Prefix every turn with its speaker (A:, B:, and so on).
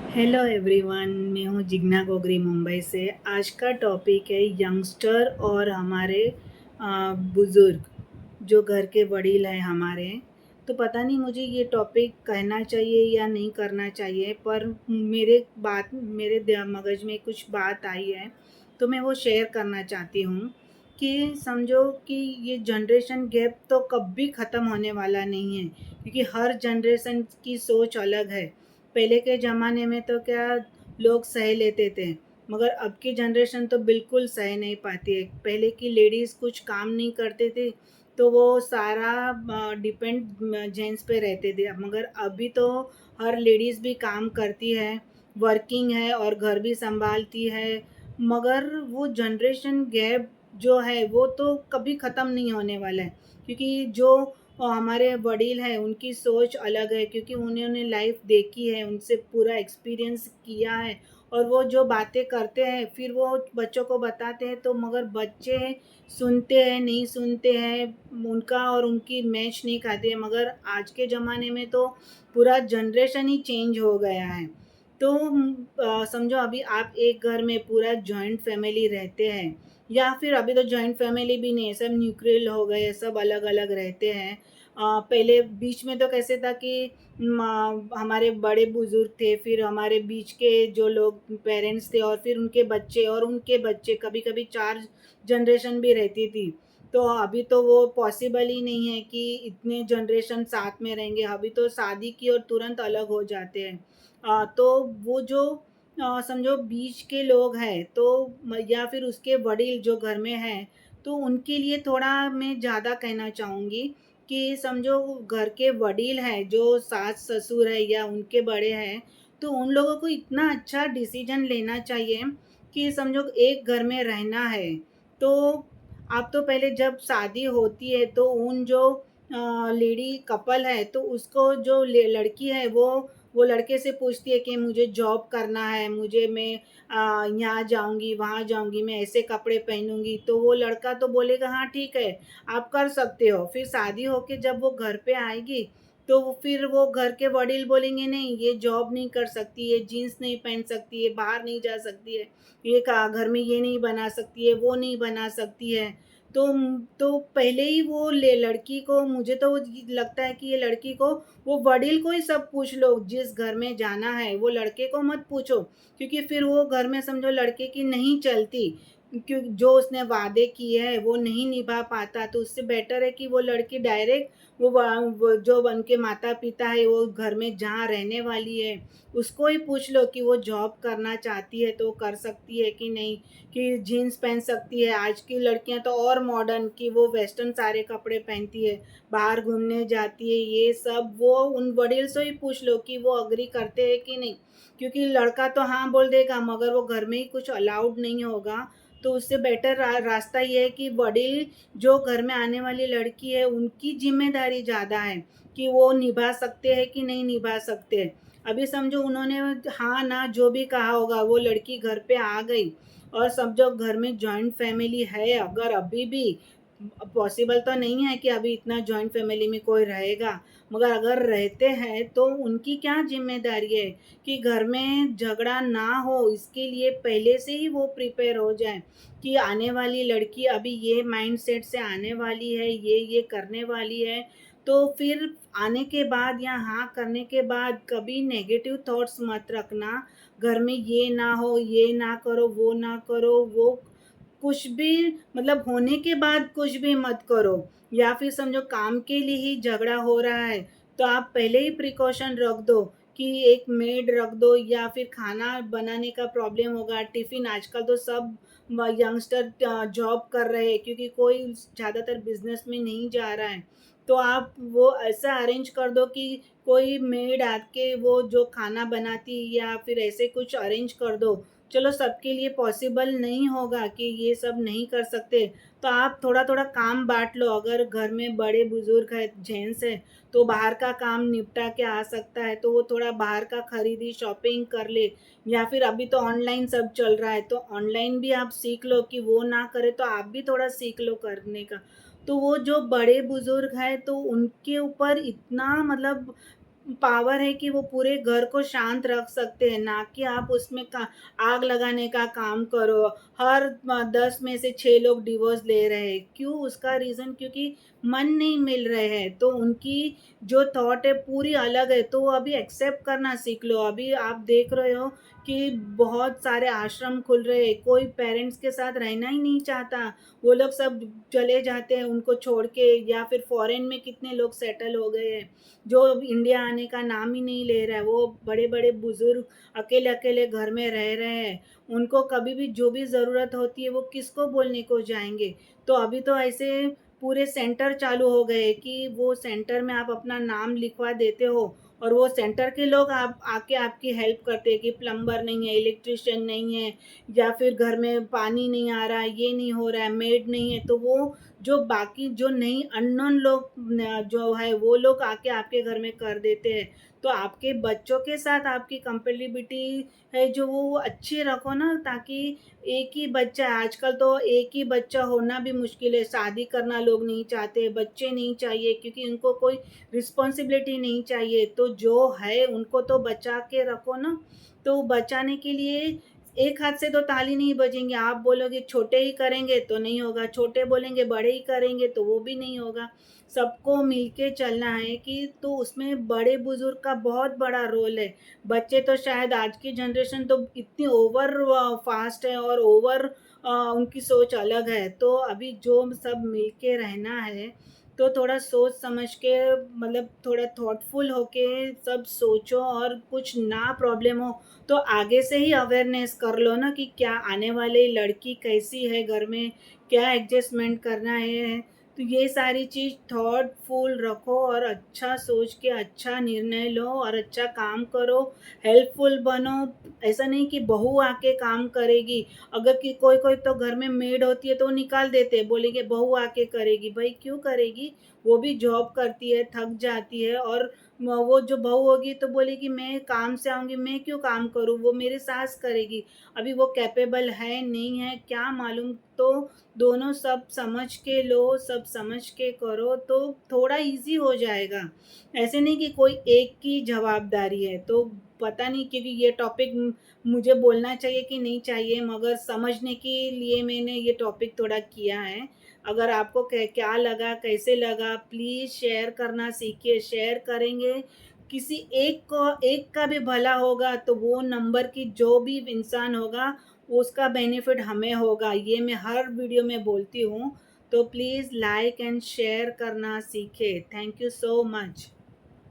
A: Hello everyone, मैं हूँ जिग्ना गोगरी मुंबई से। आज का टॉपिक है यंगस्टर और हमारे बुज़ुर्ग, जो घर के वडील हैं हमारे। तो पता नहीं मुझे ये टॉपिक कहना चाहिए या नहीं करना चाहिए, पर मेरे मगज में कुछ बात आई है, तो मैं वो शेयर करना चाहती हूँ। कि समझो कि ये जनरेशन गैप तो कभी ख़त्म होने वाला नहीं है, क्योंकि हर जनरेशन की सोच अलग है। पहले के ज़माने में तो क्या लोग सह लेते थे, मगर अब की जनरेशन तो बिल्कुल सह नहीं पाती है। पहले की लेडीज़ कुछ काम नहीं करते थे तो वो सारा डिपेंड जेंट्स पे रहते थे, मगर अभी तो हर लेडीज़ भी काम करती है, वर्किंग है और घर भी संभालती है। मगर वो जनरेशन गैप जो है वो तो कभी ख़त्म नहीं होने वाला है, क्योंकि जो हमारे वडील हैं उनकी सोच अलग है, क्योंकि उन्होंने लाइफ देखी है, उनसे पूरा एक्सपीरियंस किया है। और वो जो बातें करते हैं फिर वो बच्चों को बताते हैं, तो मगर बच्चे सुनते हैं नहीं सुनते हैं, उनका और उनकी मैच नहीं खाते हैं। मगर आज के ज़माने में तो पूरा जनरेशन ही चेंज हो गया है। तो समझो अभी आप एक घर में पूरा जॉइंट फैमिली रहते हैं, या फिर अभी तो जॉइंट फैमिली भी नहीं है, सब न्यूक्लियर हो गए, सब अलग अलग रहते हैं। पहले बीच में तो कैसे था कि हमारे बड़े बुजुर्ग थे, फिर हमारे बीच के जो लोग पेरेंट्स थे, और फिर उनके बच्चे और उनके बच्चे, कभी कभी 4 जनरेशन भी रहती थी। तो अभी तो वो पॉसिबल ही नहीं है कि इतने जनरेशन साथ में रहेंगे। अभी तो शादी की और तुरंत अलग हो जाते हैं। तो वो जो समझो बीच के लोग हैं, तो या फिर उसके वडील जो घर में हैं, तो उनके लिए थोड़ा मैं ज़्यादा कहना चाहूँगी कि समझो घर के वडील हैं, जो सास ससुर है या उनके बड़े हैं, तो उन लोगों को इतना अच्छा डिसीजन लेना चाहिए कि समझो एक घर में रहना है, तो आप तो पहले जब शादी होती है तो उन जो लेडी कपल है, तो उसको जो लड़की है वो लड़के से पूछती है कि मुझे जॉब करना है, मुझे मैं यहाँ जाऊँगी वहाँ जाऊँगी, मैं ऐसे कपड़े पहनूँगी। तो वो लड़का तो बोलेगा हाँ ठीक है, आप कर सकते हो। फिर शादी होके जब वो घर पे आएगी, तो फिर वो घर के वडील बोलेंगे नहीं, ये जॉब नहीं कर सकती, ये जीन्स नहीं पहन सकती है, बाहर नहीं जा सकती है, ये का घर में ये नहीं बना सकती है, वो नहीं बना सकती है। तो पहले ही वो ले लड़की को, मुझे तो लगता है कि ये लड़की को, वो वडील को ही सब पूछ लो, जिस घर में जाना है वो लड़के को मत पूछो, क्योंकि फिर वो घर में समझो लड़के की नहीं चलती, क्यों जो उसने वादे किए हैं वो नहीं निभा पाता। तो उससे बेटर है कि वो लड़की डायरेक्ट वो जो उनके माता पिता है वो घर में जहाँ रहने वाली है, उसको ही पूछ लो कि वो जॉब करना चाहती है तो कर सकती है कि नहीं, कि जीन्स पहन सकती है। आज की लड़कियां तो और मॉडर्न, कि वो वेस्टर्न सारे कपड़े पहनती है, बाहर घूमने जाती है, ये सब वो उन वडील से ही पूछ लो कि वो अग्री करते हैं कि नहीं। क्योंकि लड़का तो हाँ बोल देगा, मगर वो घर में ही कुछ अलाउड नहीं होगा। तो उससे बेटर रास्ता ये है कि वडील जो घर में आने वाली लड़की है उनकी जिम्मेदारी ज़्यादा है, कि वो निभा सकते हैं कि नहीं निभा सकते। अभी समझो उन्होंने हाँ ना जो भी कहा होगा, वो लड़की घर पे आ गई, और समझो घर में जॉइंट फैमिली है, अगर अभी भी पॉसिबल तो नहीं है कि अभी इतना जॉइंट फैमिली में कोई रहेगा, मगर अगर रहते हैं तो उनकी क्या जिम्मेदारी है कि घर में झगड़ा ना हो, इसके लिए पहले से ही वो प्रिपेयर हो जाए कि आने वाली लड़की अभी ये माइंडसेट से आने वाली है, ये करने वाली है। तो फिर आने के बाद या हाँ करने के बाद कभी नेगेटिव थॉट्स मत रखना, घर में ये ना हो, ये ना करो, वो ना करो, वो कुछ भी, मतलब होने के बाद कुछ भी मत करो। या फिर समझो काम के लिए ही झगड़ा हो रहा है, तो आप पहले ही प्रिकॉशन रख दो कि एक मेड रख दो, या फिर खाना बनाने का प्रॉब्लम होगा, टिफ़िन, आजकल तो सब यंगस्टर जॉब कर रहे हैं, क्योंकि कोई ज़्यादातर बिजनेस में नहीं जा रहा है। तो आप वो ऐसा अरेंज कर दो कि कोई मेड आके वो जो खाना बनाती, या फिर ऐसे कुछ अरेंज कर दो। चलो सबके लिए पॉसिबल नहीं होगा कि ये सब नहीं कर सकते, तो आप थोड़ा-थोड़ा काम बाँट लो। अगर घर में बड़े-बुज़ुर्ग हैं, जेंट्स हैं, तो बाहर का काम निपटा के आ सकता है, तो वो थोड़ा बाहर का खरीदी, शॉपिंग कर ले। या फिर अभी तो ऑनलाइन सब चल रहा है, तो ऑनलाइन भी आप सीख लो, कि वो ना करे तो आप भी थोड़ा सीख लो करने का। तो वो जो बड़े-बुज़ुर्ग हैं, तो उनके ऊपर इतना मतलब पावर है कि वो पूरे घर को शांत रख सकते हैं, ना कि आप उसमें का आग लगाने का काम करो। हर 10 में से 6 लोग डिवोर्स ले रहे हैं। क्यों? उसका रीज़न क्योंकि मन नहीं मिल रहे हैं, तो उनकी जो थॉट है पूरी अलग है, तो वो अभी एक्सेप्ट करना सीख लो। अभी आप देख रहे हो कि बहुत सारे आश्रम खुल रहे हैं, कोई पेरेंट्स के साथ रहना ही नहीं चाहता। वो लोग सब चले जाते हैं उनको छोड़ के, या फिर फॉरेन में कितने लोग सेटल हो गए हैं, जो अब इंडिया आने का नाम ही नहीं ले रहा है। वो बड़े-बड़े बुज़ुर्ग अकेले-अकेले घर में रह रहे हैं। उनको कभी भी जो भी ज़रूरत होती है वो किसको बोलने को जाएँगे। तो अभी तो ऐसे पूरे सेंटर चालू हो गए कि वो सेंटर में आप अपना नाम लिखवा देते हो और वो सेंटर के लोग आप आके आपकी हेल्प करते हैं कि प्लम्बर नहीं है, इलेक्ट्रीशियन नहीं है, या फिर घर में पानी नहीं आ रहा है, ये नहीं हो रहा है, मेड नहीं है, तो वो जो बाकी जो नहीं अननोन लोग जो है वो लोग आके आपके घर में कर देते हैं। तो आपके बच्चों के साथ आपकी कंपैटिबिलिटी है जो वो अच्छी रखो ना, ताकि एक ही बच्चा है, आजकल तो एक ही बच्चा होना भी मुश्किल है, शादी करना लोग नहीं चाहते, बच्चे नहीं चाहिए क्योंकि उनको कोई रिस्पॉन्सिबिलिटी नहीं चाहिए। तो जो है उनको तो बचा के रखो ना। तो बचाने के लिए एक हाथ से तो ताली नहीं बजेंगे। आप बोलोगे छोटे ही करेंगे तो नहीं होगा, छोटे बोलेंगे बड़े ही करेंगे तो वो भी नहीं होगा। सबको मिलके चलना है कि तो उसमें बड़े-बुज़ुर्ग का बहुत बड़ा रोल है। बच्चे तो शायद आज की जनरेशन तो इतनी ओवर फ़ास्ट है और ओवर उनकी सोच अलग है। तो अभी जो सब मिलके रहना है, तो थोड़ा सोच समझ के, मतलब थोड़ा थॉटफुल होके सब सोचो, और कुछ ना प्रॉब्लम हो तो आगे से ही अवेयरनेस कर लो ना कि क्या आने वाली लड़की कैसी है घर में, क्या एडजस्टमेंट करना है। तो ये सारी चीज़ थॉटफुल रखो और अच्छा सोच के अच्छा निर्णय लो और अच्छा काम करो, हेल्पफुल बनो। ऐसा नहीं कि बहू आके काम करेगी, अगर कि कोई-कोई तो घर में मेड होती है तो वो निकाल देते हैं, बोलेंगे बहू आके करेगी। भई क्यों करेगी? वो भी जॉब करती है, थक जाती है, और वो जो बहू होगी तो बोलेगी मैं काम से आऊँगी, मैं क्यों काम करूँ? वो मेरी सास करेगी। अभी वो कैपेबल है, नहीं है, क्या मालूम? तो दोनों सब समझ के लो, सब समझ के करो तो थोड़ा ईज़ी हो जाएगा। ऐसे नहीं कि कोई एक की जवाबदारी है। तो पता नहीं, क्योंकि ये टॉपिक मुझे बोलना चाहिए कि नहीं चाहिए, मगर समझने के लिए मैंने ये टॉपिक थोड़ा किया है। अगर आपको क्या लगा, कैसे लगा, प्लीज़ शेयर करना सीखिए। शेयर करेंगे, किसी एक का भी भला होगा तो वो नंबर की जो भी इंसान होगा उसका बेनिफिट हमें होगा। ये मैं हर वीडियो में बोलती हूँ। तो प्लीज़ लाइक एंड शेयर करना सीखें। Thank you so much.